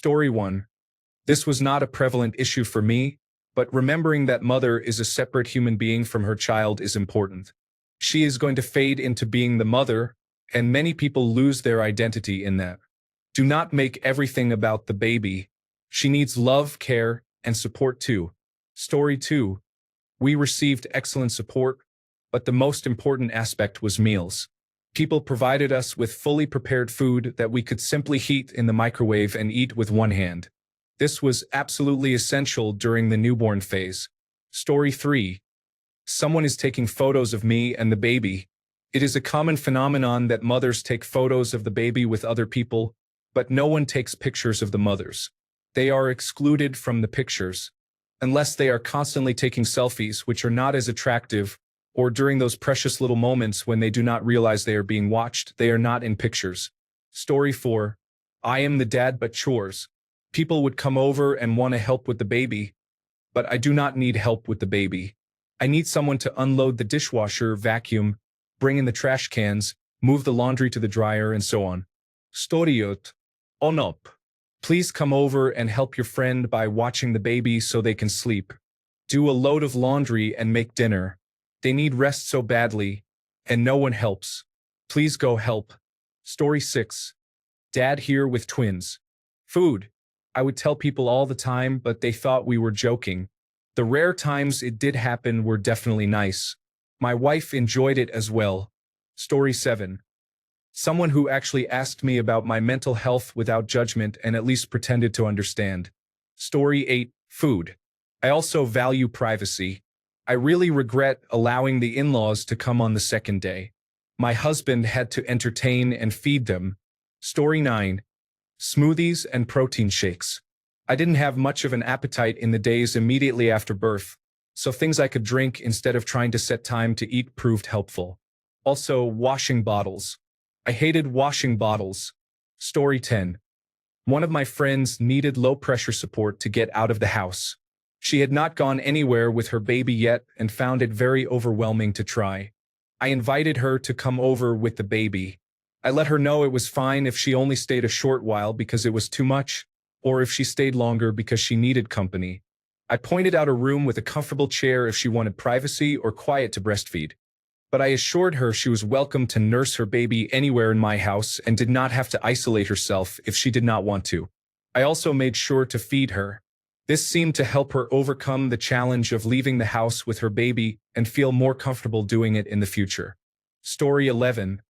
Story 1. This was not a prevalent issue for me, but remembering that mother is a separate human being from her child is important. She is going to fade into being the mother, and many people lose their identity in that. Do not make everything about the baby. She needs love, care, and support too. Story 2. We received excellent support, but the most important aspect was meals. People provided us with fully prepared food that we could simply heat in the microwave and eat with one hand. This was absolutely essential during the newborn phase. Story 3. Someone is taking photos of me and the baby. It is a common phenomenon that mothers take photos of the baby with other people, but no one takes pictures of the mothers. They are excluded from the pictures, unless they are constantly taking selfies, which are not as attractive, or during those precious little moments when they do not realize they are being watched, they are not in pictures. Story 4. I am the dad but chores. People would come over and want to help with the baby, but I do not need help with the baby. I need someone to unload the dishwasher, vacuum, bring in the trash cans, move the laundry to the dryer, and so on. Storiot. On up. Please come over and help your friend by watching the baby so they can sleep. Do a load of laundry and make dinner. They need rest so badly, and no one helps. Please go help. Story 6. Dad here with twins. Food. I would tell people all the time, but they thought we were joking. The rare times it did happen were definitely nice. My wife enjoyed it as well. Story 7. Someone who actually asked me about my mental health without judgment and at least pretended to understand. Story 8. Food. I also value privacy. I really regret allowing the in-laws to come on the second day. My husband had to entertain and feed them. Story 9. Smoothies and protein shakes. I didn't have much of an appetite in the days immediately after birth, so things I could drink instead of trying to set time to eat proved helpful. Also, washing bottles. I hated washing bottles. Story 10. One of my friends needed low-pressure support to get out of the house. She had not gone anywhere with her baby yet and found it very overwhelming to try. I invited her to come over with the baby. I let her know it was fine if she only stayed a short while because it was too much, or if she stayed longer because she needed company. I pointed out a room with a comfortable chair if she wanted privacy or quiet to breastfeed. But I assured her she was welcome to nurse her baby anywhere in my house and did not have to isolate herself if she did not want to. I also made sure to feed her. This seemed to help her overcome the challenge of leaving the house with her baby and feel more comfortable doing it in the future. Story 11.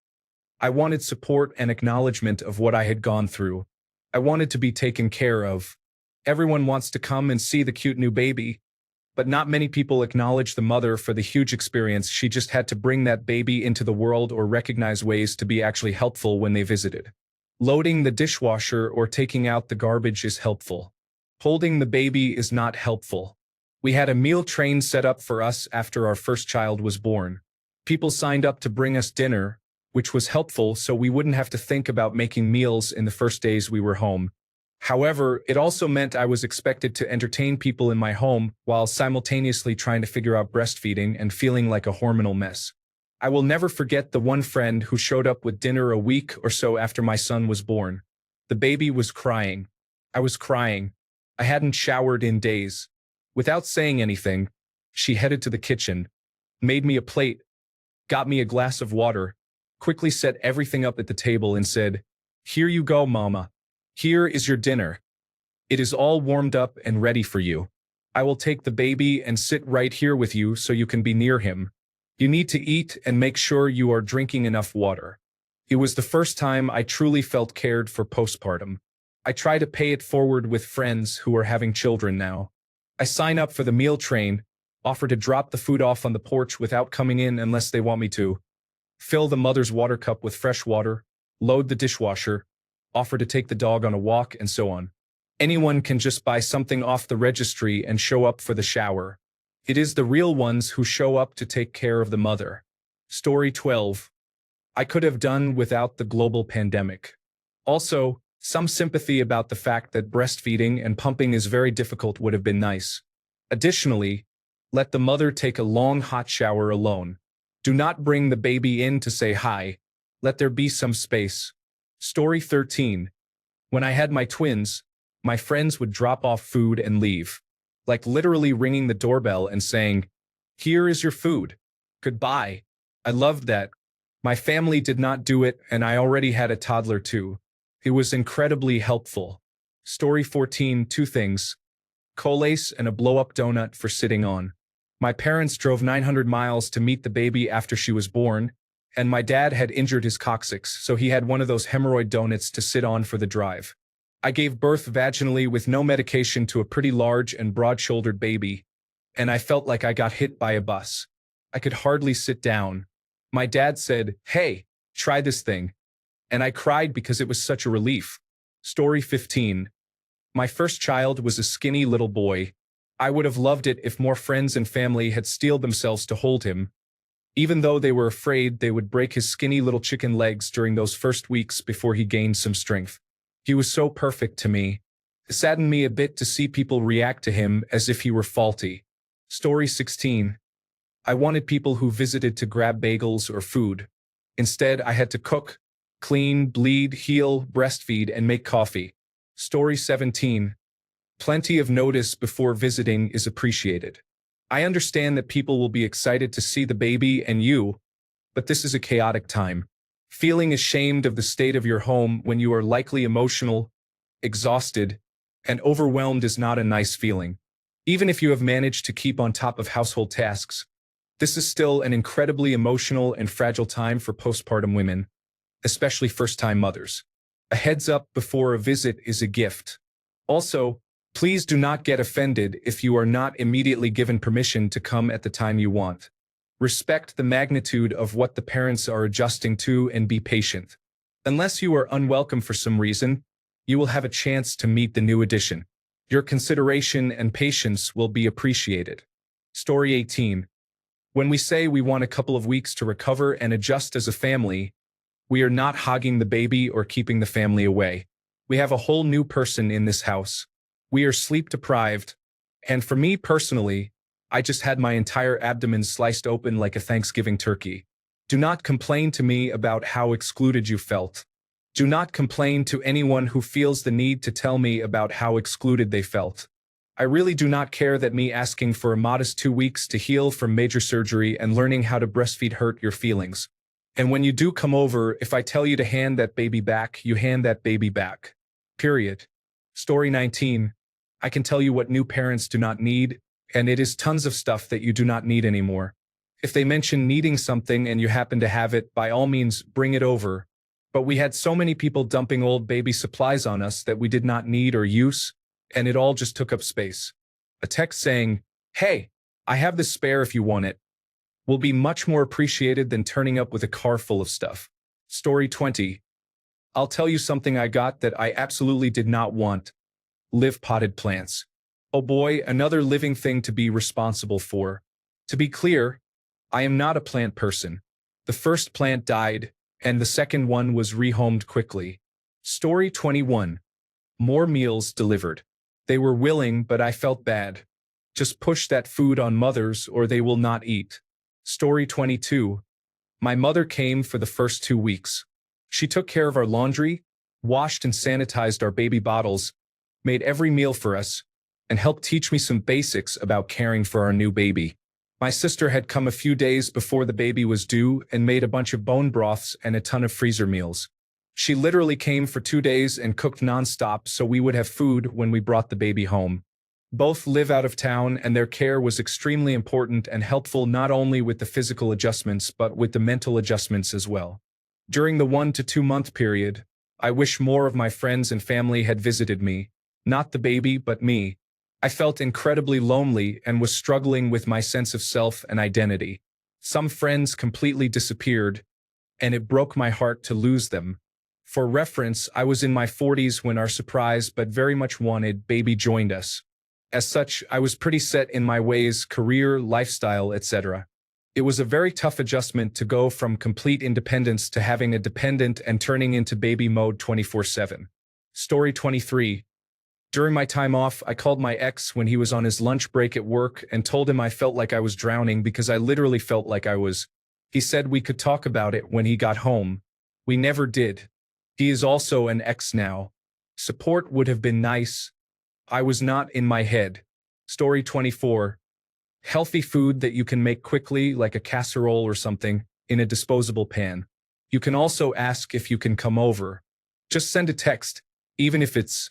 I wanted support and acknowledgement of what I had gone through. I wanted to be taken care of. Everyone wants to come and see the cute new baby, but not many people acknowledge the mother for the huge experience she just had to bring that baby into the world or recognize ways to be actually helpful when they visited. Loading the dishwasher or taking out the garbage is helpful. Holding the baby is not helpful. We had a meal train set up for us after our first child was born. People signed up to bring us dinner, which was helpful so we wouldn't have to think about making meals in the first days we were home. However, it also meant I was expected to entertain people in my home while simultaneously trying to figure out breastfeeding and feeling like a hormonal mess. I will never forget the one friend who showed up with dinner a week or so after my son was born. The baby was crying. I was crying. I hadn't showered in days. Without saying anything, she headed to the kitchen, made me a plate, got me a glass of water, quickly set everything up at the table and said, "Here you go, Mama. Here is your dinner. It is all warmed up and ready for you. I will take the baby and sit right here with you so you can be near him. You need to eat and make sure you are drinking enough water." It was the first time I truly felt cared for postpartum. I try to pay it forward with friends who are having children now. I sign up for the meal train, offer to drop the food off on the porch without coming in unless they want me to, fill the mother's water cup with fresh water, load the dishwasher, offer to take the dog on a walk, and so on. Anyone can just buy something off the registry and show up for the shower. It is the real ones who show up to take care of the mother. Story 12. I could have done without the global pandemic. Also, some sympathy about the fact that breastfeeding and pumping is very difficult would have been nice. Additionally, let the mother take a long hot shower alone. Do not bring the baby in to say hi. Let there be some space. Story 13. When I had my twins, My friends would drop off food and leave, like literally ringing the doorbell and saying, "Here is your food. Goodbye." I loved that. My family did not do it, and I already had a toddler too. It was incredibly helpful. Story 14, two things. Collace and a blow-up donut for sitting on. My parents drove 900 miles to meet the baby after she was born, and my dad had injured his coccyx, so he had one of those hemorrhoid donuts to sit on for the drive. I gave birth vaginally with no medication to a pretty large and broad-shouldered baby, and I felt like I got hit by a bus. I could hardly sit down. My dad said, "Hey, try this thing." And I cried because it was such a relief. Story 15. My first child was a skinny little boy. I would have loved it if more friends and family had steeled themselves to hold him, even though they were afraid they would break his skinny little chicken legs during those first weeks before he gained some strength. He was so perfect to me. It saddened me a bit to see people react to him as if he were faulty. Story 16. I wanted people who visited to grab bagels or food. Instead, I had to cook, clean, bleed, heal, breastfeed, and make coffee. Story 17. Plenty of notice before visiting is appreciated. I understand that people will be excited to see the baby and you, but this is a chaotic time. Feeling ashamed of the state of your home when you are likely emotional, exhausted, and overwhelmed is not a nice feeling. Even if you have managed to keep on top of household tasks, this is still an incredibly emotional and fragile time for postpartum women, especially first-time mothers. A heads up before a visit is a gift. Also, please do not get offended if you are not immediately given permission to come at the time you want. Respect the magnitude of what the parents are adjusting to and be patient. Unless you are unwelcome for some reason, you will have a chance to meet the new addition. Your consideration and patience will be appreciated. Story 18. When we say we want a couple of weeks to recover and adjust as a family, we are not hogging the baby or keeping the family away. We have a whole new person in this house. We are sleep deprived, and for me personally, I just had my entire abdomen sliced open like a Thanksgiving turkey. Do not complain to me about how excluded you felt. Do not complain to anyone who feels the need to tell me about how excluded they felt. I really do not care that me asking for a modest 2 weeks to heal from major surgery and learning how to breastfeed hurt your feelings. And when you do come over, if I tell you to hand that baby back, you hand that baby back. Period. Story 19. I can tell you what new parents do not need, and it is tons of stuff that you do not need anymore. If they mention needing something and you happen to have it, by all means, bring it over. But we had so many people dumping old baby supplies on us that we did not need or use, and it all just took up space. A text saying, "Hey, I have this spare if you want it," will be much more appreciated than turning up with a car full of stuff. Story 20. I'll tell you something I got that I absolutely did not want. Live potted plants. Oh boy, another living thing to be responsible for. To be clear, I am not a plant person. The first plant died, and the second one was rehomed quickly. Story 21. More meals delivered. They were willing, but I felt bad. Just push that food on mothers or they will not eat. Story 22. My mother came for the first 2 weeks. She took care of our laundry, washed and sanitized our baby bottles, made every meal for us, and helped teach me some basics about caring for our new baby. My sister had come a few days before the baby was due and made a bunch of bone broths and a ton of freezer meals. She literally came for 2 days and cooked nonstop so we would have food when we brought the baby home. Both live out of town, and their care was extremely important and helpful not only with the physical adjustments but with the mental adjustments as well. During the 1 to 2 month period, I wish more of my friends and family had visited me, not the baby but me. I felt incredibly lonely and was struggling with my sense of self and identity. Some friends completely disappeared, and it broke my heart to lose them. For reference, I was in my 40s when our surprise but very much wanted baby joined us. As such, I was pretty set in my ways, career, lifestyle, etc. It was a very tough adjustment to go from complete independence to having a dependent and turning into baby mode 24/7. Story 23. During my time off, I called my ex when he was on his lunch break at work and told him I felt like I was drowning because I literally felt like I was. He said we could talk about it when he got home. We never did. He is also an ex now. Support would have been nice. I was not in my head. Story 24. Healthy food that you can make quickly, like a casserole or something, in a disposable pan. You can also ask if you can come over. Just send a text, even if it's,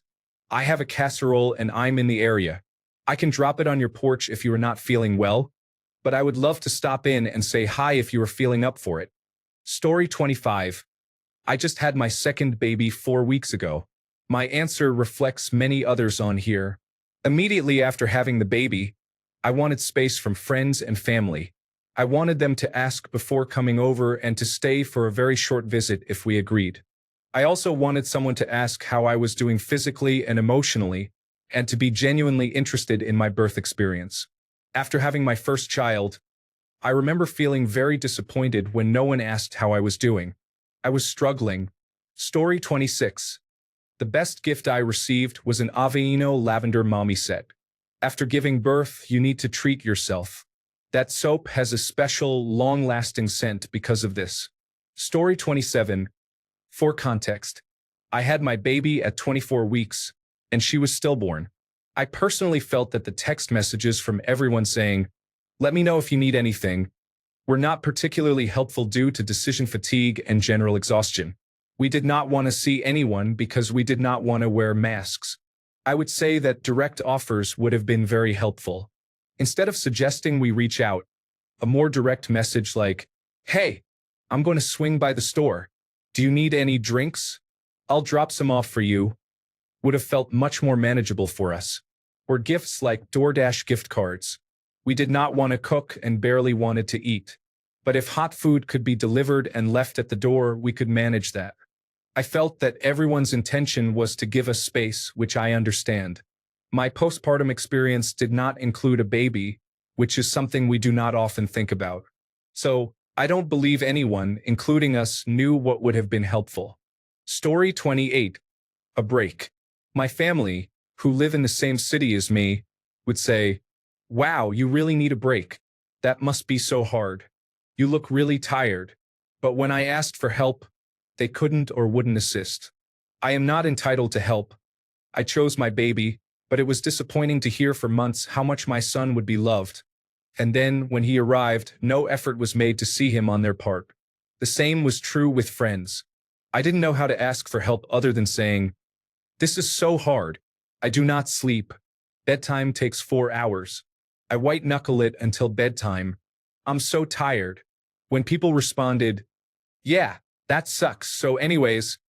I have a casserole and I'm in the area. I can drop it on your porch if you are not feeling well, but I would love to stop in and say hi if you are feeling up for it. Story 25. I just had my second baby 4 weeks ago. My answer reflects many others on here. Immediately after having the baby, I wanted space from friends and family. I wanted them to ask before coming over and to stay for a very short visit if we agreed. I also wanted someone to ask how I was doing physically and emotionally, and to be genuinely interested in my birth experience. After having my first child, I remember feeling very disappointed when no one asked how I was doing. I was struggling. Story 26. The best gift I received was an Aveeno lavender mommy set. After giving birth, you need to treat yourself. That soap has a special, long-lasting scent because of this. Story 27. For context, I had my baby at 24 weeks, and she was stillborn. I personally felt that the text messages from everyone saying, "Let me know if you need anything," were not particularly helpful due to decision fatigue and general exhaustion. We did not want to see anyone because we did not want to wear masks. I would say that direct offers would have been very helpful. Instead of suggesting we reach out, a more direct message like, "Hey, I'm going to swing by the store. Do you need any drinks? I'll drop some off for you," would have felt much more manageable for us. Or gifts like DoorDash gift cards. We did not want to cook and barely wanted to eat. But if hot food could be delivered and left at the door, we could manage that. I felt that everyone's intention was to give us space, which I understand. My postpartum experience did not include a baby, which is something we do not often think about. So, I don't believe anyone, including us, knew what would have been helpful. Story 28. A break. My family, who live in the same city as me, would say, "Wow, you really need a break. That must be so hard. You look really tired." But when I asked for help, they couldn't or wouldn't assist. I am not entitled to help. I chose my baby, but it was disappointing to hear for months how much my son would be loved. And then, when he arrived, no effort was made to see him on their part. The same was true with friends. I didn't know how to ask for help other than saying, "This is so hard. I do not sleep. Bedtime takes 4 hours. I white-knuckle it until bedtime. I'm so tired." When people responded, "Yeah, that sucks. So anyways,"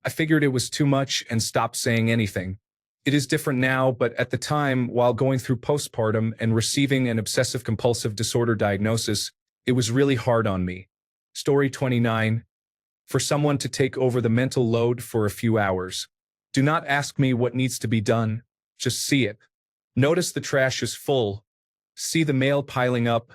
I figured it was too much and stopped saying anything. It is different now, but at the time, while going through postpartum and receiving an obsessive-compulsive disorder diagnosis, it was really hard on me. Story 29. For someone to take over the mental load for a few hours. Do not ask me what needs to be done. Just see it. Notice the trash is full. See the mail piling up.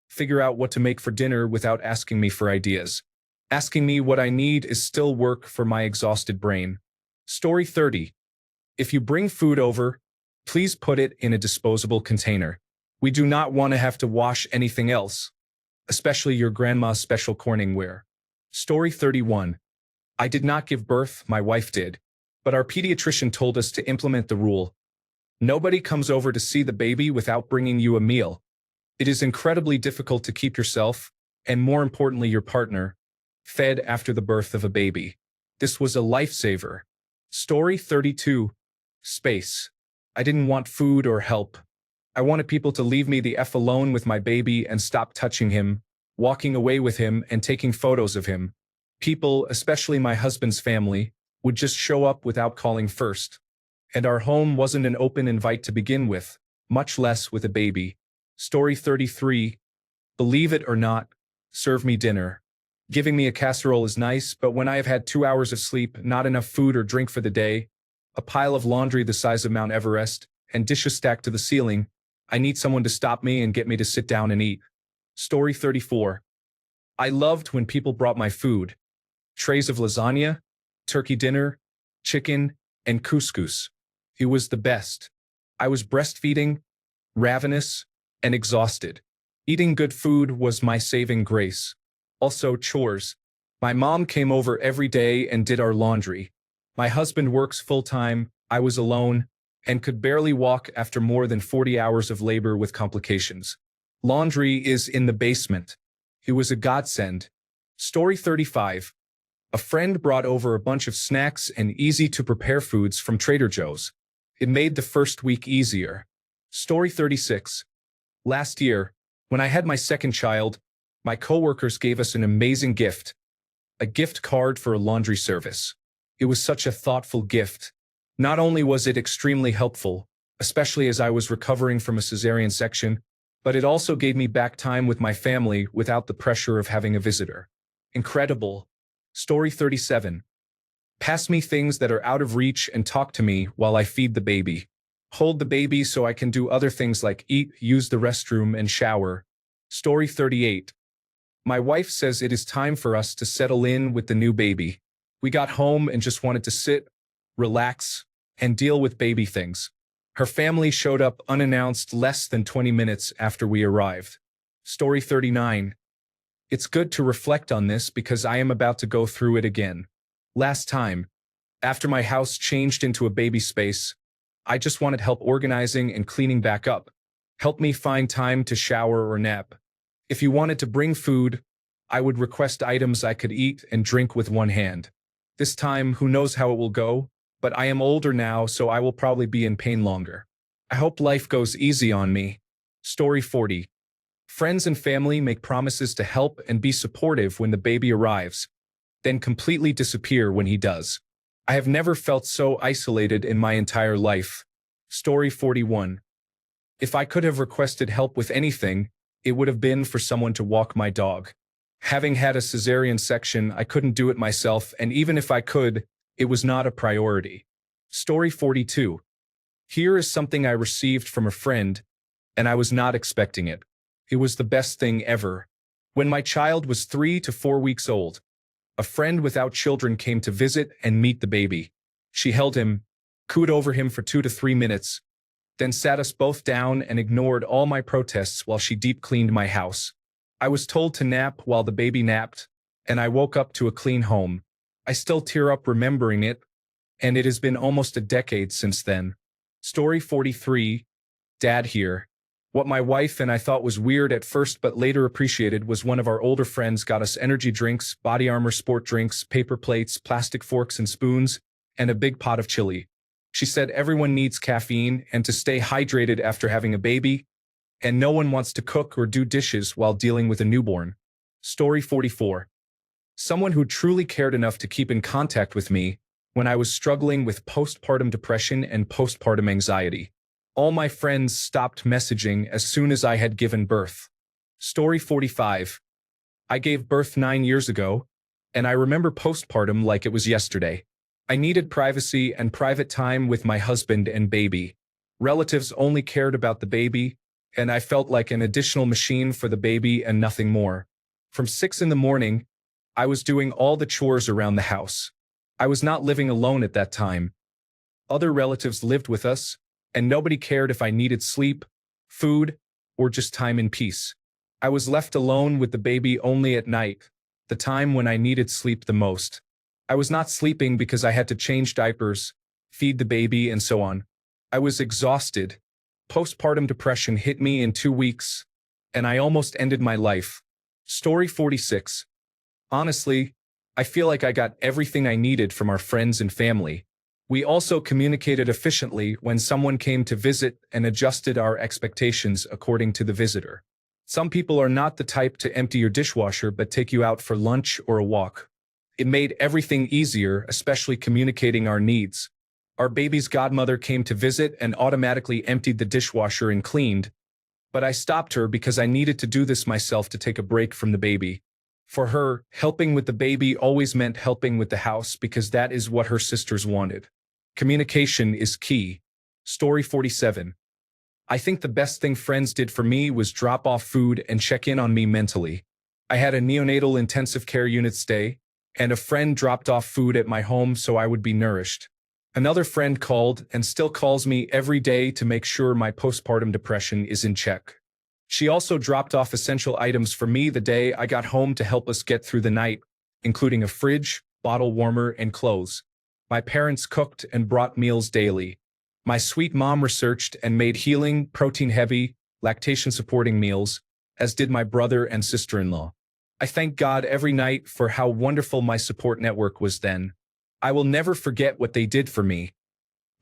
Figure out what to make for dinner without asking me for ideas. Asking me what I need is still work for my exhausted brain. Story 30. If you bring food over, please put it in a disposable container. We do not want to have to wash anything else, especially your grandma's special Corningware. Story 31. I did not give birth, my wife did, but our pediatrician told us to implement the rule. Nobody comes over to see the baby without bringing you a meal. It is incredibly difficult to keep yourself, and more importantly your partner, fed after the birth of a baby. This was a lifesaver. Story 32. Space. I didn't want food or help. I wanted people to leave me the F alone with my baby and stop touching him, walking away with him and taking photos of him. People, especially my husband's family, would just show up without calling first. And our home wasn't an open invite to begin with, much less with a baby. Story 33. Believe it or not, serve me dinner. Giving me a casserole is nice, but when I have had 2 hours of sleep, not enough food or drink for the day, a pile of laundry the size of Mount Everest, and dishes stacked to the ceiling, I need someone to stop me and get me to sit down and eat. Story 34. I loved when people brought my food. Trays of lasagna, turkey dinner, chicken, and couscous. It was the best. I was breastfeeding, ravenous, and exhausted. Eating good food was my saving grace. Also chores. My mom came over every day and did our laundry. My husband works full-time, I was alone, and could barely walk after more than 40 hours of labor with complications. Laundry is in the basement. It was a godsend. Story 35. A friend brought over a bunch of snacks and easy-to-prepare foods from Trader Joe's. It made the first week easier. Story 36. Last year, when I had my second child, my coworkers gave us an amazing gift. A gift card for a laundry service. It was such a thoughtful gift. Not only was it extremely helpful, especially as I was recovering from a cesarean section, but it also gave me back time with my family without the pressure of having a visitor. Incredible. Story 37. Pass me things that are out of reach and talk to me while I feed the baby. Hold the baby so I can do other things like eat, use the restroom, and shower. Story 38. My wife says it is time for us to settle in with the new baby. We got home and just wanted to sit, relax, and deal with baby things. Her family showed up unannounced less than 20 minutes after we arrived. Story 39. It's good to reflect on this because I am about to go through it again. Last time, after my house changed into a baby space, I just wanted help organizing and cleaning back up. Help me find time to shower or nap. If you wanted to bring food, I would request items I could eat and drink with one hand. This time, who knows how it will go, but I am older now, so I will probably be in pain longer. I hope life goes easy on me. Story 40. Friends and family make promises to help and be supportive when the baby arrives, then completely disappear when he does. I have never felt so isolated in my entire life. Story 41. If I could have requested help with anything, it would have been for someone to walk my dog. Having had a cesarean section, I couldn't do it myself, and even if I could, it was not a priority. Story 42. Here is something I received from a friend, and I was not expecting it. It was the best thing ever. When my child was 3 to 4 weeks old, a friend without children came to visit and meet the baby. She held him, cooed over him for 2 to 3 minutes, then sat us both down and ignored all my protests while she deep cleaned my house. I was told to nap while the baby napped, and I woke up to a clean home. I still tear up remembering it, and it has been almost a decade since then. Story 43. Dad here. What my wife and I thought was weird at first but later appreciated was one of our older friends got us energy drinks, Body Armor sport drinks, paper plates, plastic forks and spoons, and a big pot of chili. She said everyone needs caffeine and to stay hydrated after having a baby, and no one wants to cook or do dishes while dealing with a newborn. Story 44. Someone who truly cared enough to keep in contact with me when I was struggling with postpartum depression and postpartum anxiety. All my friends stopped messaging as soon as I had given birth. Story 45. I gave birth 9 years ago, and I remember postpartum like it was yesterday. I needed privacy and private time with my husband and baby. Relatives only cared about the baby, and I felt like an additional machine for the baby and nothing more. From 6 in the morning, I was doing all the chores around the house. I was not living alone at that time. Other relatives lived with us, and nobody cared if I needed sleep, food, or just time in peace. I was left alone with the baby only at night, the time when I needed sleep the most. I was not sleeping because I had to change diapers, feed the baby, and so on. I was exhausted. Postpartum depression hit me in 2 weeks, and I almost ended my life. Story 46. Honestly, I feel like I got everything I needed from our friends and family. We also communicated efficiently when someone came to visit and adjusted our expectations according to the visitor. Some people are not the type to empty your dishwasher but take you out for lunch or a walk. It made everything easier, especially communicating our needs. Our baby's godmother came to visit and automatically emptied the dishwasher and cleaned, but I stopped her because I needed to do this myself to take a break from the baby. For her, helping with the baby always meant helping with the house because that is what her sisters wanted. Communication is key. Story 47. I think the best thing friends did for me was drop off food and check in on me mentally. I had a neonatal intensive care unit stay, and a friend dropped off food at my home so I would be nourished. Another friend called and still calls me every day to make sure my postpartum depression is in check. She also dropped off essential items for me the day I got home to help us get through the night, including a fridge, bottle warmer, and clothes. My parents cooked and brought meals daily. My sweet mom researched and made healing, protein-heavy, lactation-supporting meals, as did my brother and sister-in-law. I thank God every night for how wonderful my support network was then. I will never forget what they did for me.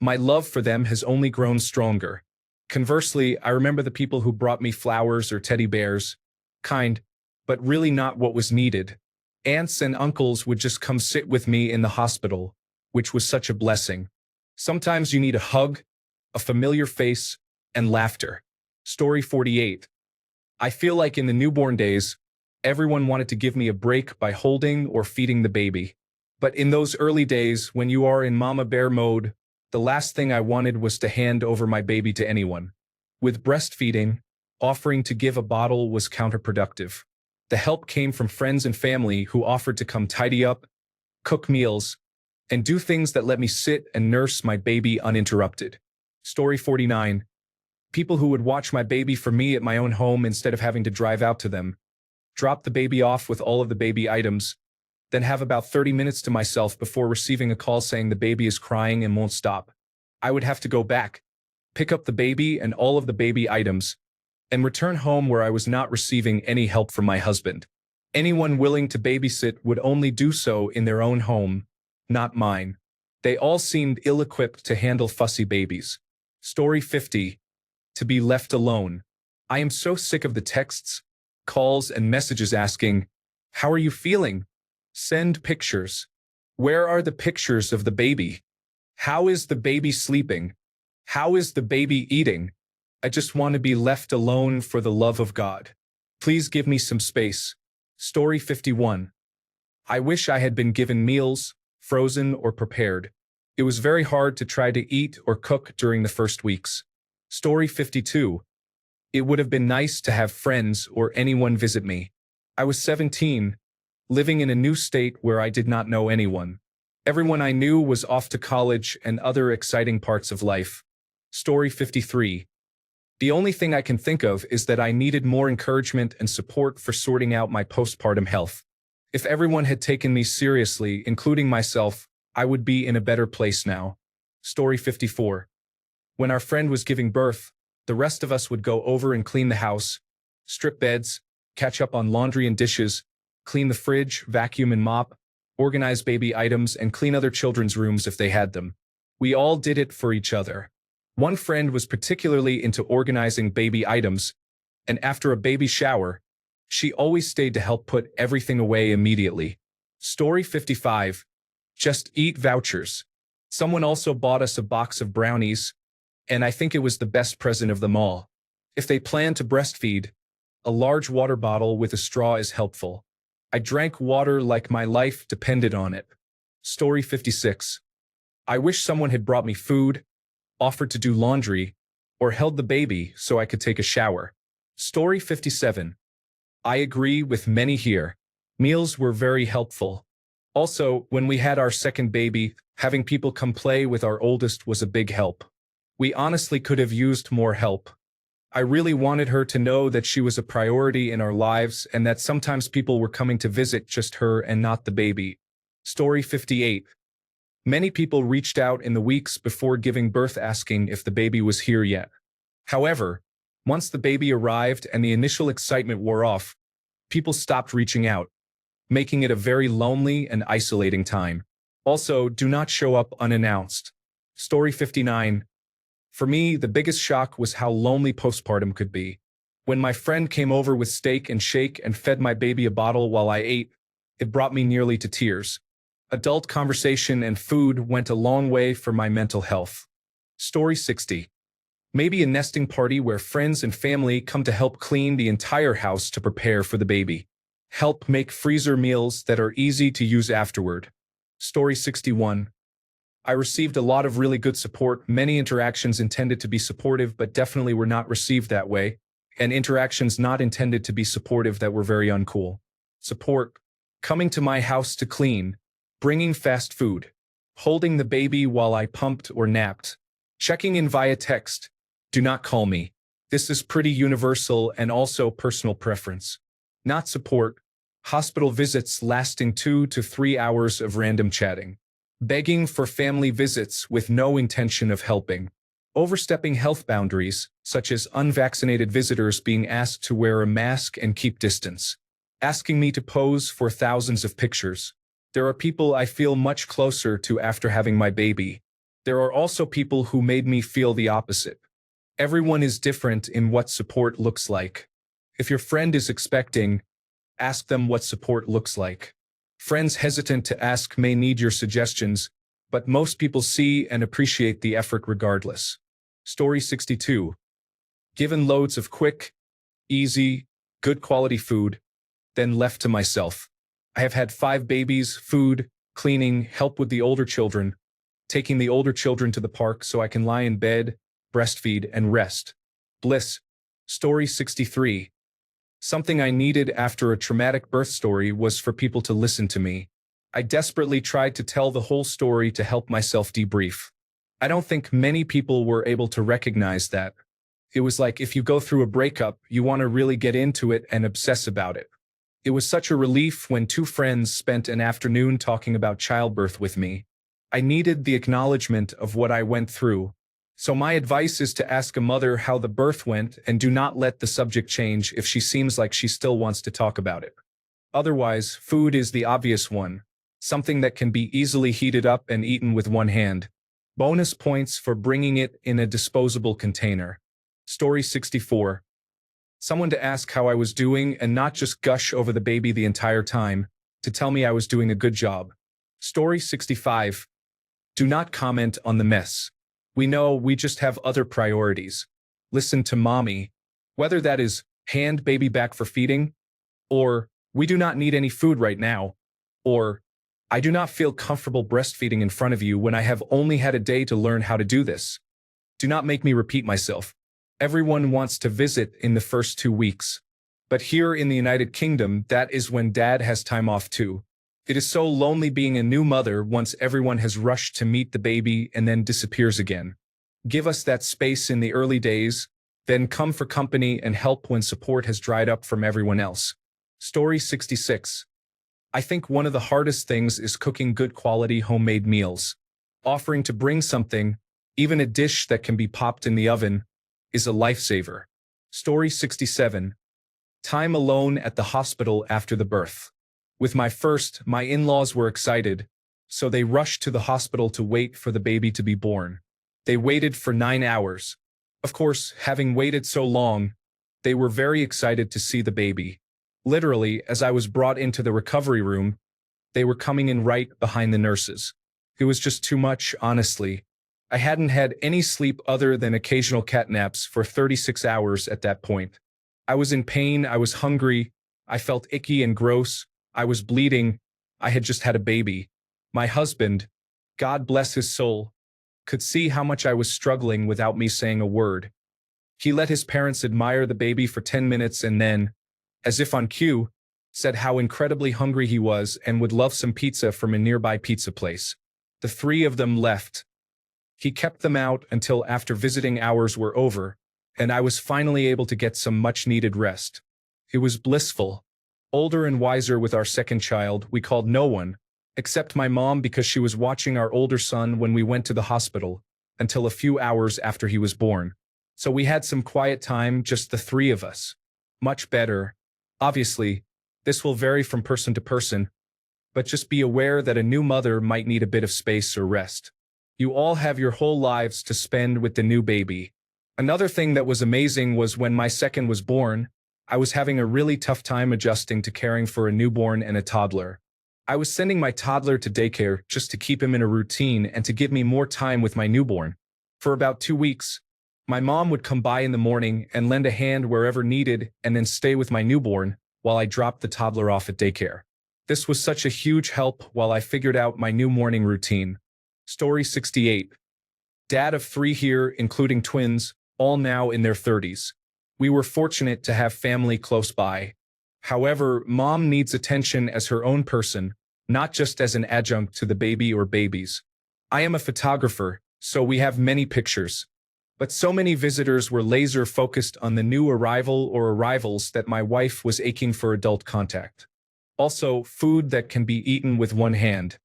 My love for them has only grown stronger. Conversely, I remember the people who brought me flowers or teddy bears. Kind, but really not what was needed. Aunts and uncles would just come sit with me in the hospital, which was such a blessing. Sometimes you need a hug, a familiar face, and laughter. Story 48. I feel like in the newborn days, everyone wanted to give me a break by holding or feeding the baby. But in those early days, when you are in mama bear mode, the last thing I wanted was to hand over my baby to anyone. With breastfeeding, offering to give a bottle was counterproductive. The help came from friends and family who offered to come tidy up, cook meals, and do things that let me sit and nurse my baby uninterrupted. Story 49. People who would watch my baby for me at my own home instead of having to drive out to them. Drop the baby off with all of the baby items, then have about 30 minutes to myself before receiving a call saying the baby is crying and won't stop. I would have to go back, pick up the baby and all of the baby items, and return home where I was not receiving any help from my husband. Anyone willing to babysit would only do so in their own home, not mine. They all seemed ill-equipped to handle fussy babies. Story 50. To be left alone. I am so sick of the texts, calls, and messages asking, "How are you feeling? Send pictures. Where are the pictures of the baby? How is the baby sleeping? How is the baby eating? I just want to be left alone for the love of God. Please give me some space." Story 51. I wish I had been given meals, frozen or prepared. It was very hard to try to eat or cook during the first weeks. Story 52. It would have been nice to have friends or anyone visit me. I was 17, living in a new state where I did not know anyone. Everyone I knew was off to college and other exciting parts of life. Story 53. The only thing I can think of is that I needed more encouragement and support for sorting out my postpartum health. If everyone had taken me seriously, including myself, I would be in a better place now. Story 54. When our friend was giving birth, the rest of us would go over and clean the house, strip beds, catch up on laundry and dishes, clean the fridge, vacuum and mop, organize baby items, and clean other children's rooms if they had them. We all did it for each other. One friend was particularly into organizing baby items, and after a baby shower, she always stayed to help put everything away immediately. Story 55. Just Eat vouchers. Someone also bought us a box of brownies, and I think it was the best present of them all. If they plan to breastfeed, a large water bottle with a straw is helpful. I drank water like my life depended on it. Story 56. I wish someone had brought me food, offered to do laundry, or held the baby so I could take a shower. Story 57. I agree with many here. Meals were very helpful. Also, when we had our second baby, having people come play with our oldest was a big help. We honestly could have used more help. I really wanted her to know that she was a priority in our lives and that sometimes people were coming to visit just her and not the baby. Story 58. Many people reached out in the weeks before giving birth asking if the baby was here yet. However, once the baby arrived and the initial excitement wore off, people stopped reaching out, making it a very lonely and isolating time. Also, do not show up unannounced. Story 59. For me, the biggest shock was how lonely postpartum could be. When my friend came over with steak and shake and fed my baby a bottle while I ate, it brought me nearly to tears. Adult conversation and food went a long way for my mental health. Story 60. Maybe a nesting party where friends and family come to help clean the entire house to prepare for the baby. Help make freezer meals that are easy to use afterward. Story 61. I received a lot of really good support, many interactions intended to be supportive but definitely were not received that way, and interactions not intended to be supportive that were very uncool. Support. Coming to my house to clean, bringing fast food, holding the baby while I pumped or napped, checking in via text. Do not call me. This is pretty universal and also personal preference. Not support. Hospital visits lasting 2 to 3 hours of random chatting. begging for family visits with no intention of helping, overstepping health boundaries, such as unvaccinated visitors being asked to wear a mask and keep distance, asking me to pose for thousands of pictures. There are people I feel much closer to after having my baby. There are also people who made me feel the opposite. Everyone is different in what support looks like. If your friend is expecting, ask them what support looks like. Friends hesitant to ask may need your suggestions, but most people see and appreciate the effort regardless. Story 62. Given loads of quick, easy, good quality food, then left to myself. I have had 5 babies, food, cleaning, help with the older children, taking the older children to the park so I can lie in bed, breastfeed, and rest. Bliss. Story 63. Something I needed after a traumatic birth story was for people to listen to me. I desperately tried to tell the whole story to help myself debrief. I don't think many people were able to recognize that. It was like if you go through a breakup, you want to really get into it and obsess about it. It was such a relief when 2 friends spent an afternoon talking about childbirth with me. I needed the acknowledgement of what I went through. So my advice is to ask a mother how the birth went and do not let the subject change if she seems like she still wants to talk about it. Otherwise, food is the obvious one, something that can be easily heated up and eaten with one hand. Bonus points for bringing it in a disposable container. Story 64. Someone to ask how I was doing and not just gush over the baby the entire time, to tell me I was doing a good job. Story 65. Do not comment on the mess. We know we just have other priorities. Listen to mommy. Whether that is hand baby back for feeding, or we do not need any food right now, or I do not feel comfortable breastfeeding in front of you when I have only had a day to learn how to do this. Do not make me repeat myself. Everyone wants to visit in the first 2 weeks. But here in the United Kingdom, that is when dad has time off too. It is so lonely being a new mother once everyone has rushed to meet the baby and then disappears again. Give us that space in the early days, then come for company and help when support has dried up from everyone else. Story 66. I think one of the hardest things is cooking good quality homemade meals. Offering to bring something, even a dish that can be popped in the oven, is a lifesaver. Story 67. Time alone at the hospital after the birth. With my first, my in-laws were excited, so they rushed to the hospital to wait for the baby to be born. They waited for 9 hours. Of course, having waited so long, they were very excited to see the baby. Literally, as I was brought into the recovery room, they were coming in right behind the nurses. It was just too much, honestly. I hadn't had any sleep other than occasional cat naps for 36 hours at that point. I was in pain, I was hungry, I felt icky and gross, I was bleeding, I had just had a baby. My husband, God bless his soul, could see how much I was struggling without me saying a word. He let his parents admire the baby for 10 minutes and then, as if on cue, said how incredibly hungry he was and would love some pizza from a nearby pizza place. The 3 of them left. He kept them out until after visiting hours were over, and I was finally able to get some much-needed rest. It was blissful. Older and wiser with our second child, we called no one, except my mom because she was watching our older son when we went to the hospital, until a few hours after he was born. So we had some quiet time, just the 3 of us. Much better. Obviously, this will vary from person to person, but just be aware that a new mother might need a bit of space or rest. You all have your whole lives to spend with the new baby. Another thing that was amazing was when my second was born, I was having a really tough time adjusting to caring for a newborn and a toddler. I was sending my toddler to daycare just to keep him in a routine and to give me more time with my newborn. For about 2 weeks, my mom would come by in the morning and lend a hand wherever needed and then stay with my newborn while I dropped the toddler off at daycare. This was such a huge help while I figured out my new morning routine. Story 68. Dad of 3 here, including twins, all now in their 30s. We were fortunate to have family close by. However, mom needs attention as her own person, not just as an adjunct to the baby or babies. I am a photographer, so we have many pictures. But so many visitors were laser focused on the new arrival or arrivals that my wife was aching for adult contact. Also, food that can be eaten with one hand.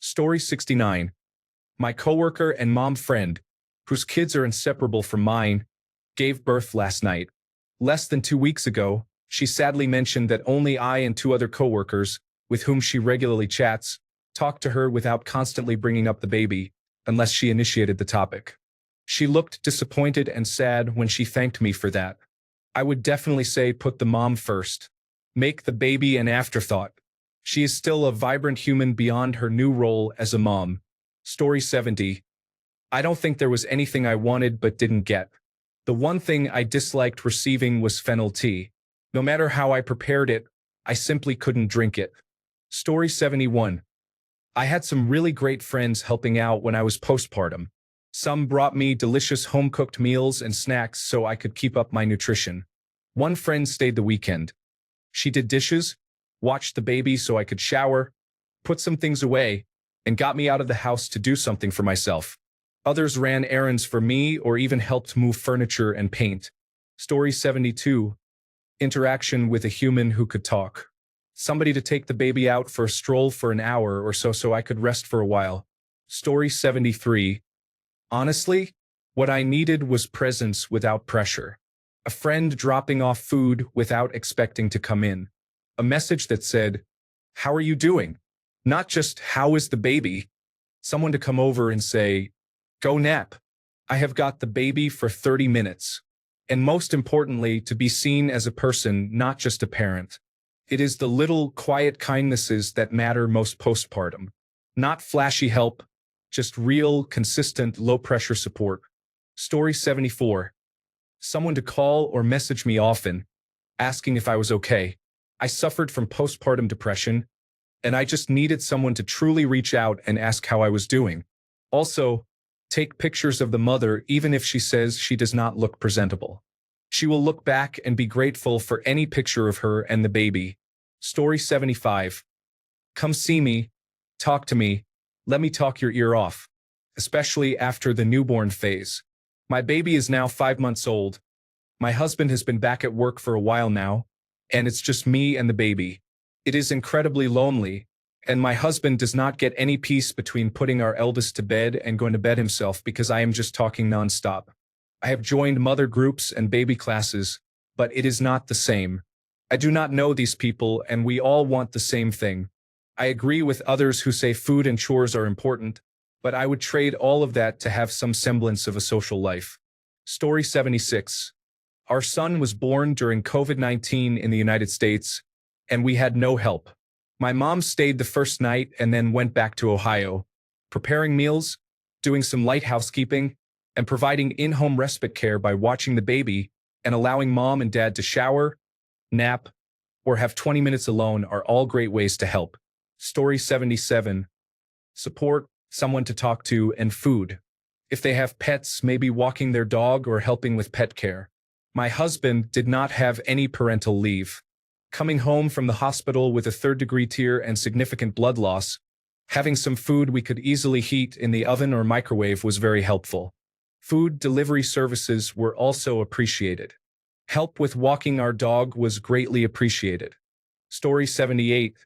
Story 69. My coworker and mom friend, whose kids are inseparable from mine, gave birth last night. Less than 2 weeks ago, she sadly mentioned that only I and two other coworkers, with whom she regularly chats, talk to her without constantly bringing up the baby, unless she initiated the topic. She looked disappointed and sad when she thanked me for that. I would definitely say put the mom first. Make the baby an afterthought. She is still a vibrant human beyond her new role as a mom. Story 70. I don't think there was anything I wanted but didn't get. The one thing I disliked receiving was fennel tea. No matter how I prepared it, I simply couldn't drink it. Story 71. I had some really great friends helping out when I was postpartum. Some brought me delicious home-cooked meals and snacks so I could keep up my nutrition. One friend stayed the weekend. She did dishes, watched the baby so I could shower, put some things away, and got me out of the house to do something for myself. Others ran errands for me or even helped move furniture and paint. Story 72. Interaction with a human who could talk. Somebody to take the baby out for a stroll for an hour or so I could rest for a while. Story 73. Honestly, what I needed was presence without pressure. A friend dropping off food without expecting to come in. A message that said, "How are you doing?" Not just, "How is the baby?" Someone to come over and say, "Go nap. I have got the baby for 30 minutes. And most importantly, to be seen as a person, not just a parent. It is the little, quiet kindnesses that matter most postpartum. Not flashy help, just real, consistent, low-pressure support. Story 74. Someone to call or message me often, asking if I was okay. I suffered from postpartum depression, and I just needed someone to truly reach out and ask how I was doing. Also, take pictures of the mother even if she says she does not look presentable. She will look back and be grateful for any picture of her and the baby. Story 75. Come see me, talk to me, let me talk your ear off, especially after the newborn phase. My baby is now 5 months old. My husband has been back at work for a while now, and it's just me and the baby. It is incredibly lonely, and my husband does not get any peace between putting our eldest to bed and going to bed himself because I am just talking nonstop. I have joined mother groups and baby classes, but it is not the same. I do not know these people, and we all want the same thing. I agree with others who say food and chores are important, but I would trade all of that to have some semblance of a social life. Story 76. Our son was born during COVID-19 in the United States, and we had no help. My mom stayed the first night and then went back to Ohio, preparing meals, doing some light housekeeping, and providing in-home respite care by watching the baby and allowing mom and dad to shower, nap, or have 20 minutes alone are all great ways to help. Story 77. Support, someone to talk to, and food. If they have pets, maybe walking their dog or helping with pet care. My husband did not have any parental leave. Coming home from the hospital with a third-degree tear and significant blood loss, having some food we could easily heat in the oven or microwave was very helpful. Food delivery services were also appreciated. Help with walking our dog was greatly appreciated. Story 78.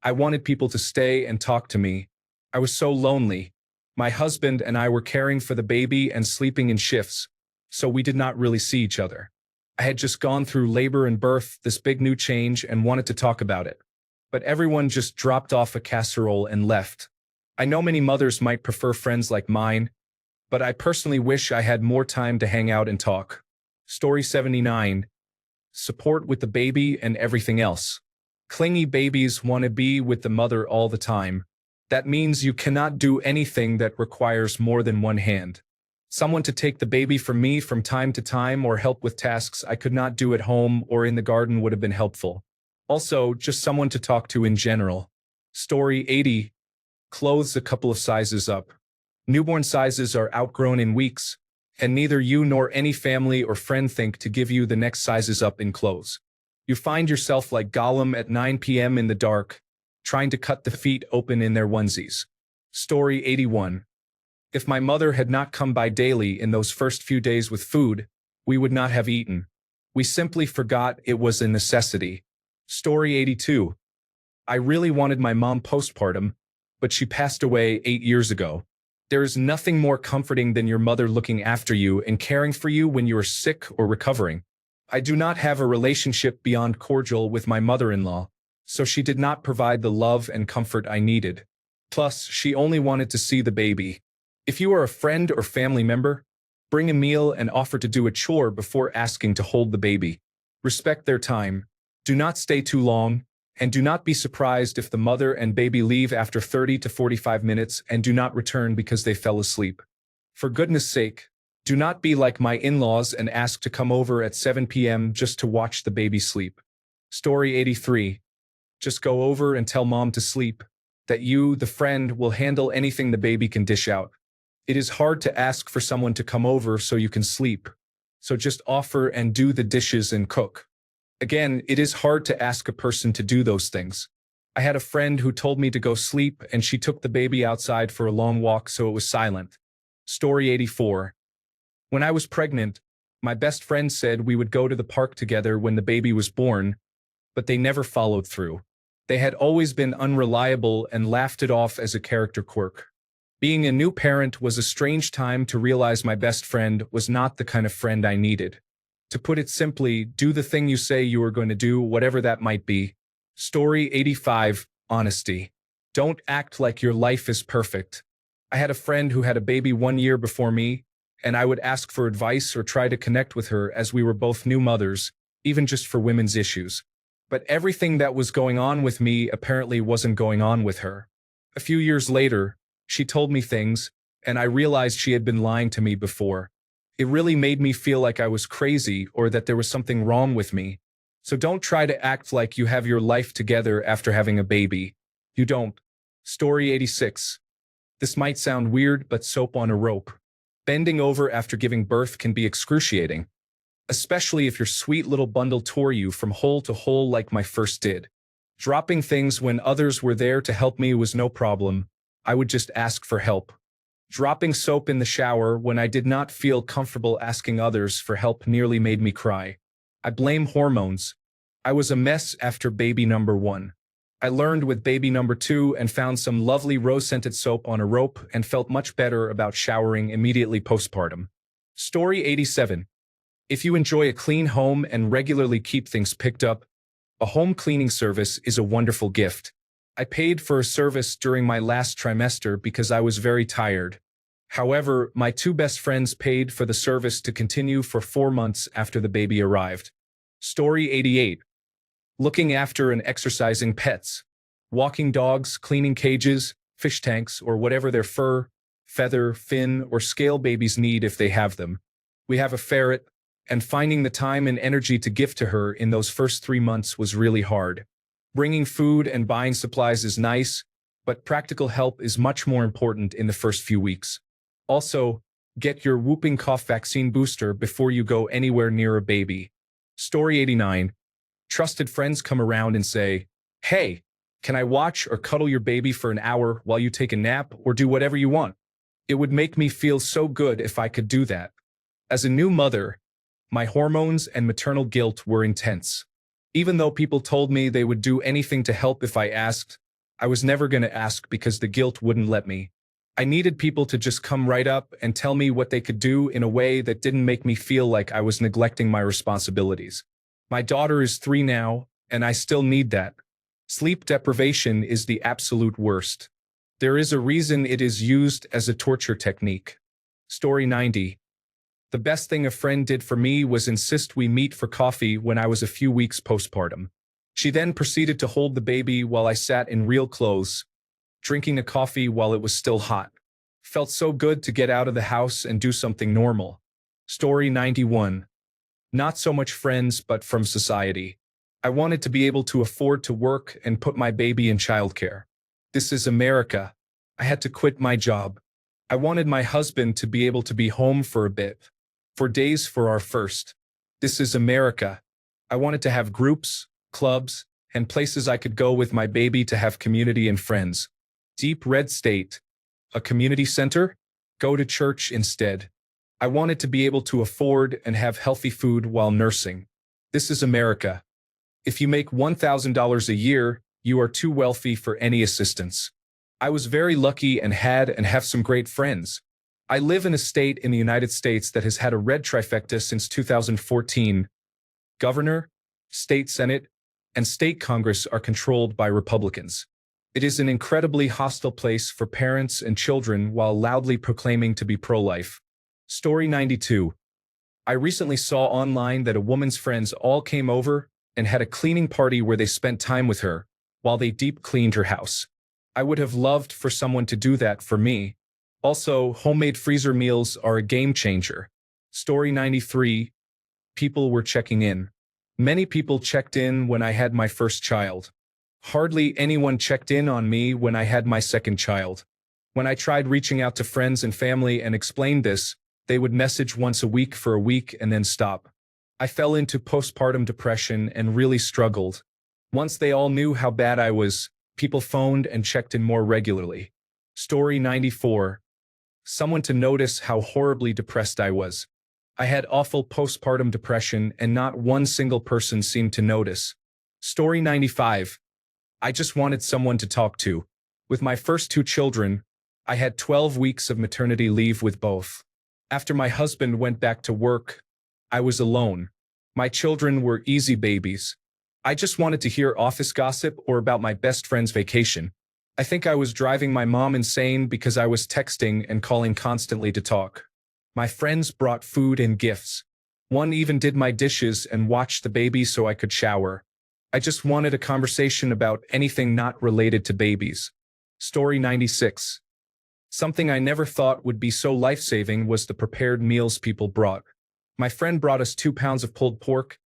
I wanted people to stay and talk to me. I was so lonely. My husband and I were caring for the baby and sleeping in shifts, so we did not really see each other. I had just gone through labor and birth, this big new change, and wanted to talk about it. But everyone just dropped off a casserole and left. I know many mothers might prefer friends like mine, but I personally wish I had more time to hang out and talk. Story 79. Support with the baby and everything else. Clingy babies want to be with the mother all the time. That means you cannot do anything that requires more than one hand. Someone to take the baby from me from time to time or help with tasks I could not do at home or in the garden would have been helpful. Also, just someone to talk to in general. Story 80. Clothes a couple of sizes up. Newborn sizes are outgrown in weeks, and neither you nor any family or friend think to give you the next sizes up in clothes. You find yourself like Gollum at 9 p.m. in the dark, trying to cut the feet open in their onesies. Story 81. If my mother had not come by daily in those first few days with food, we would not have eaten. We simply forgot it was a necessity. Story 82. I really wanted my mom postpartum, but she passed away 8 years ago. There is nothing more comforting than your mother looking after you and caring for you when you are sick or recovering. I do not have a relationship beyond cordial with my mother-in-law, so she did not provide the love and comfort I needed. Plus, she only wanted to see the baby. If you are a friend or family member, bring a meal and offer to do a chore before asking to hold the baby. Respect their time. Do not stay too long, and do not be surprised if the mother and baby leave after 30 to 45 minutes and do not return because they fell asleep. For goodness sake, do not be like my in-laws and ask to come over at 7 p.m. just to watch the baby sleep. Story 83. Just go over and tell mom to sleep, that you, the friend, will handle anything the baby can dish out. It is hard to ask for someone to come over so you can sleep, so just offer and do the dishes and cook. Again, it is hard to ask a person to do those things. I had a friend who told me to go sleep and she took the baby outside for a long walk so it was silent. Story 84. When I was pregnant, my best friend said we would go to the park together when the baby was born, but they never followed through. They had always been unreliable and laughed it off as a character quirk. Being a new parent was a strange time to realize my best friend was not the kind of friend I needed. To put it simply, do the thing you say you are going to do, whatever that might be. Story 85. Honesty. Don't act like your life is perfect. I had a friend who had a baby 1 year before me, and I would ask for advice or try to connect with her as we were both new mothers, even just for women's issues. But everything that was going on with me apparently wasn't going on with her. A few years later, she told me things, and I realized she had been lying to me before. It really made me feel like I was crazy or that there was something wrong with me. So don't try to act like you have your life together after having a baby. You don't. Story 86. This might sound weird, but soap on a rope. Bending over after giving birth can be excruciating, especially if your sweet little bundle tore you from hole to hole like my first did. Dropping things when others were there to help me was no problem. I would just ask for help. Dropping soap in the shower when I did not feel comfortable asking others for help nearly made me cry. I blame hormones. I was a mess after baby number 1. I learned with baby number 2 and found some lovely rose-scented soap on a rope and felt much better about showering immediately postpartum. Story 87. If you enjoy a clean home and regularly keep things picked up, a home cleaning service is a wonderful gift. I paid for a service during my last trimester because I was very tired. However, my 2 best friends paid for the service to continue for 4 months after the baby arrived. Story 88. Looking after and exercising pets. Walking dogs, cleaning cages, fish tanks, or whatever their fur, feather, fin, or scale babies need if they have them. We have a ferret, and finding the time and energy to give to her in those first 3 months was really hard. Bringing food and buying supplies is nice, but practical help is much more important in the first few weeks. Also, get your whooping cough vaccine booster before you go anywhere near a baby. Story 89. Trusted friends come around and say, "Hey, can I watch or cuddle your baby for an hour while you take a nap or do whatever you want?" It would make me feel so good if I could do that. As a new mother, my hormones and maternal guilt were intense. Even though people told me they would do anything to help if I asked, I was never going to ask because the guilt wouldn't let me. I needed people to just come right up and tell me what they could do in a way that didn't make me feel like I was neglecting my responsibilities. My daughter is 3 now, and I still need that. Sleep deprivation is the absolute worst. There is a reason it is used as a torture technique. Story 90. The best thing a friend did for me was insist we meet for coffee when I was a few weeks postpartum. She then proceeded to hold the baby while I sat in real clothes, drinking the coffee while it was still hot. Felt so good to get out of the house and do something normal. Story 91. Not so much friends, but from society. I wanted to be able to afford to work and put my baby in childcare. This is America. I had to quit my job. I wanted my husband to be able to be home for a bit. For days for our first. This is America. I wanted to have groups, clubs, and places I could go with my baby to have community and friends. Deep red state. A community center? Go to church instead. I wanted to be able to afford and have healthy food while nursing. This is America. If you make $1,000 a year, you are too wealthy for any assistance. I was very lucky and have some great friends. I live in a state in the United States that has had a red trifecta since 2014. Governor, state Senate, and state Congress are controlled by Republicans. It is an incredibly hostile place for parents and children while loudly proclaiming to be pro-life. Story 92. I recently saw online that a woman's friends all came over and had a cleaning party where they spent time with her while they deep cleaned her house. I would have loved for someone to do that for me. Also, homemade freezer meals are a game changer. Story 93. People were checking in. Many people checked in when I had my first child. Hardly anyone checked in on me when I had my second child. When I tried reaching out to friends and family and explained this, they would message once a week for a week and then stop. I fell into postpartum depression and really struggled. Once they all knew how bad I was, people phoned and checked in more regularly. Story 94. Someone to notice how horribly depressed I was. I had awful postpartum depression and not one single person seemed to notice. Story 95. I just wanted someone to talk to. With my first two children, I had 12 weeks of maternity leave with both. After my husband went back to work, I was alone. My children were easy babies. I just wanted to hear office gossip or about my best friend's vacation. I think I was driving my mom insane because I was texting and calling constantly to talk. My friends brought food and gifts. One even did my dishes and watched the baby so I could shower. I just wanted a conversation about anything not related to babies. Story 96. Something I never thought would be so life-saving was the prepared meals people brought. My friend brought us 2 pounds of pulled pork,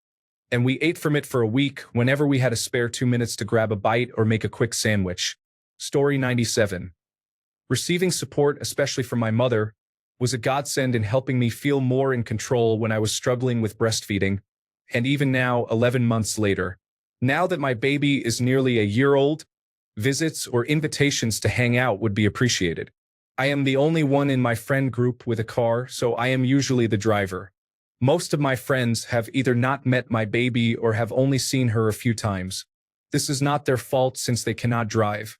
and we ate from it for a week whenever we had a spare 2 minutes to grab a bite or make a quick sandwich. Story 97. Receiving support, especially from my mother, was a godsend in helping me feel more in control when I was struggling with breastfeeding, and even now, 11 months later. Now that my baby is nearly a year old, visits or invitations to hang out would be appreciated. I am the only one in my friend group with a car, so I am usually the driver. Most of my friends have either not met my baby or have only seen her a few times. This is not their fault since they cannot drive.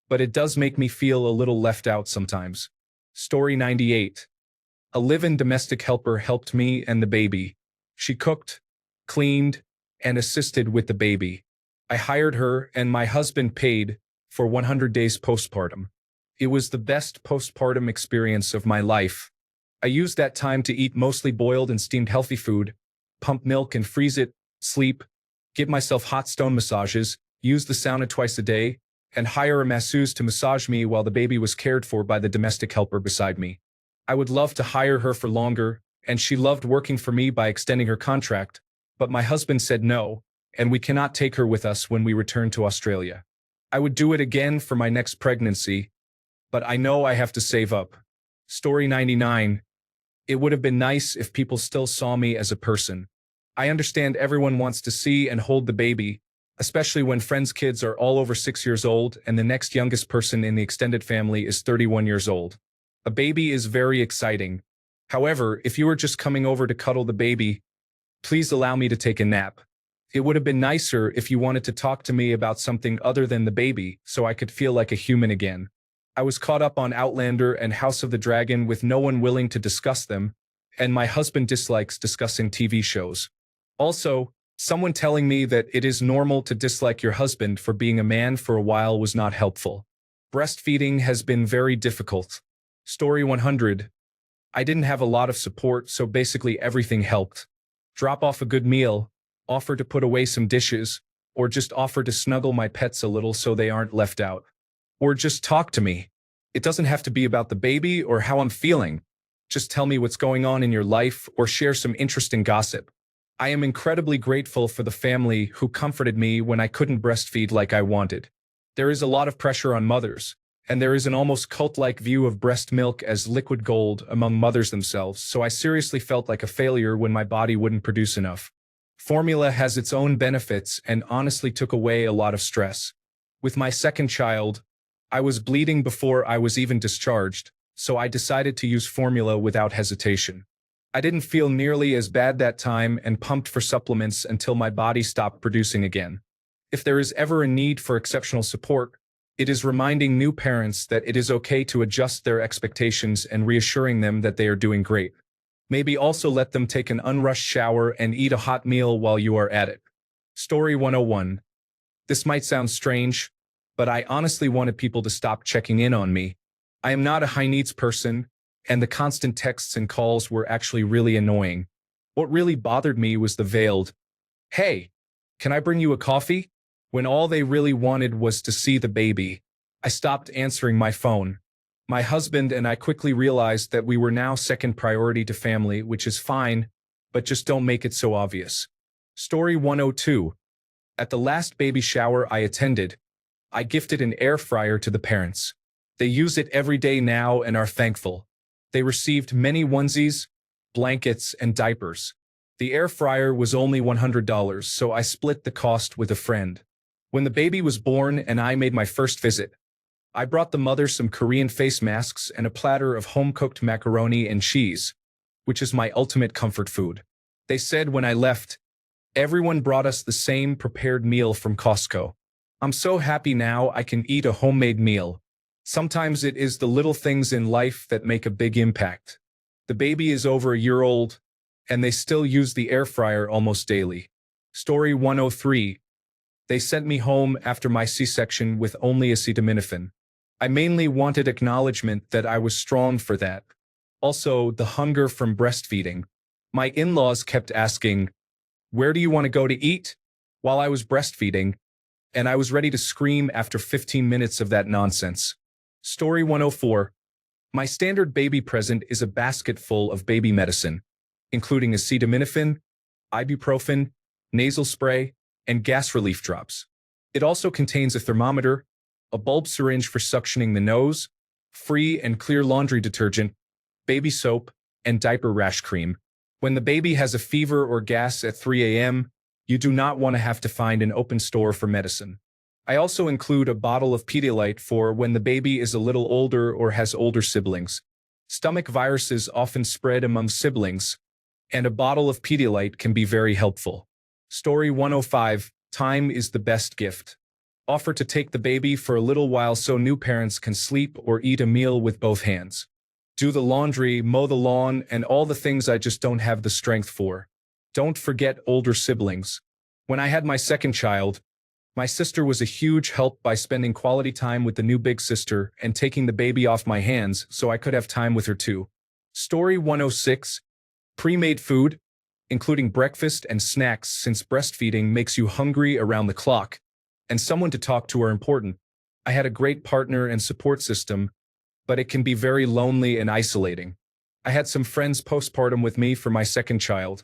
But it does make me feel a little left out sometimes. Story 98. A live-in domestic helper helped me and the baby. She cooked, cleaned, and assisted with the baby. I hired her and my husband paid for 100 days postpartum. It was the best postpartum experience of my life. I used that time to eat mostly boiled and steamed healthy food, pump milk and freeze it, sleep, give myself hot stone massages, use the sauna twice a day, and hire a masseuse to massage me while the baby was cared for by the domestic helper beside me. I would love to hire her for longer, and she loved working for me by extending her contract, but my husband said no, and we cannot take her with us when we return to Australia. I would do it again for my next pregnancy, but I know I have to save up. Story 99. It would have been nice if people still saw me as a person. I understand everyone wants to see and hold the baby, especially when friends' kids are all over 6 years old and the next youngest person in the extended family is 31 years old. A baby is very exciting. However, if you were just coming over to cuddle the baby, please allow me to take a nap. It would have been nicer if you wanted to talk to me about something other than the baby so I could feel like a human again. I was caught up on Outlander and House of the Dragon with no one willing to discuss them, and my husband dislikes discussing TV shows. Also, someone telling me that it is normal to dislike your husband for being a man for a while was not helpful. Breastfeeding has been very difficult. Story 100. I didn't have a lot of support, so basically everything helped. Drop off a good meal, offer to put away some dishes, or just offer to snuggle my pets a little so they aren't left out. Or just talk to me. It doesn't have to be about the baby or how I'm feeling. Just tell me what's going on in your life or share some interesting gossip. I am incredibly grateful for the family who comforted me when I couldn't breastfeed like I wanted. There is a lot of pressure on mothers, and there is an almost cult-like view of breast milk as liquid gold among mothers themselves, so I seriously felt like a failure when my body wouldn't produce enough. Formula has its own benefits and honestly took away a lot of stress. With my second child, I was bleeding before I was even discharged, so I decided to use formula without hesitation. I didn't feel nearly as bad that time and pumped for supplements until my body stopped producing again. If there is ever a need for exceptional support, It is reminding new parents that it is okay to adjust their expectations and reassuring them that they are doing great. Maybe also let them take an unrushed shower and eat a hot meal while you are at it. Story 101. This might sound strange, but I honestly wanted people to stop checking in on me. I am not a high-needs person, and the constant texts and calls were actually really annoying. What really bothered me was the veiled, "Hey, can I bring you a coffee?" when all they really wanted was to see the baby. I stopped answering my phone. My husband and I quickly realized that we were now second priority to family, which is fine, but just don't make it so obvious. Story 102. At the last baby shower I attended, I gifted an air fryer to the parents. They use it every day now and are thankful. They received many onesies, blankets, and diapers. The air fryer was only $100, so I split the cost with a friend. When the baby was born and I made my first visit, I brought the mother some Korean face masks and a platter of home-cooked macaroni and cheese, which is my ultimate comfort food. They said when I left, everyone brought us the same prepared meal from Costco. I'm so happy now I can eat a homemade meal. Sometimes it is the little things in life that make a big impact. The baby is over a year old, and they still use the air fryer almost daily. Story 103. They sent me home after my C-section with only acetaminophen. I mainly wanted acknowledgement that I was strong for that. Also, the hunger from breastfeeding. My in-laws kept asking, "Where do you want to go to eat?" while I was breastfeeding, and I was ready to scream after 15 minutes of that nonsense. Story 104. My standard baby present is a basket full of baby medicine, including acetaminophen, ibuprofen, nasal spray, and gas relief drops. It also contains a thermometer, a bulb syringe for suctioning the nose, free and clear laundry detergent, baby soap, and diaper rash cream. When the baby has a fever or gas at 3 a.m., you do not want to have to find an open store for medicine. I also include a bottle of Pedialyte for when the baby is a little older or has older siblings. Stomach viruses often spread among siblings, and a bottle of Pedialyte can be very helpful. Story 105. Time is the best gift. Offer to take the baby for a little while so new parents can sleep or eat a meal with both hands. Do the laundry, mow the lawn, and all the things I just don't have the strength for. Don't forget older siblings. When I had my second child, my sister was a huge help by spending quality time with the new big sister and taking the baby off my hands so I could have time with her too. Story 106. Pre-made food, including breakfast and snacks, since breastfeeding makes you hungry around the clock, and someone to talk to are important. I had a great partner and support system, but it can be very lonely and isolating. I had some friends postpartum with me for my second child,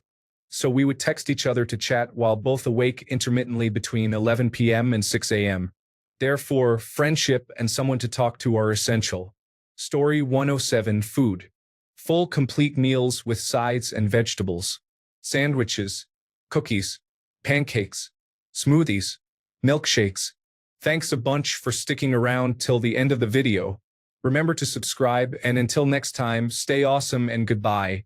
so we would text each other to chat while both awake intermittently between 11 p.m. and 6 a.m. Therefore, friendship and someone to talk to are essential. Story 107. Food. Full complete meals with sides and vegetables. Sandwiches, cookies, pancakes, smoothies, milkshakes. Thanks a bunch for sticking around till the end of the video. Remember to subscribe, and until next time, stay awesome and goodbye.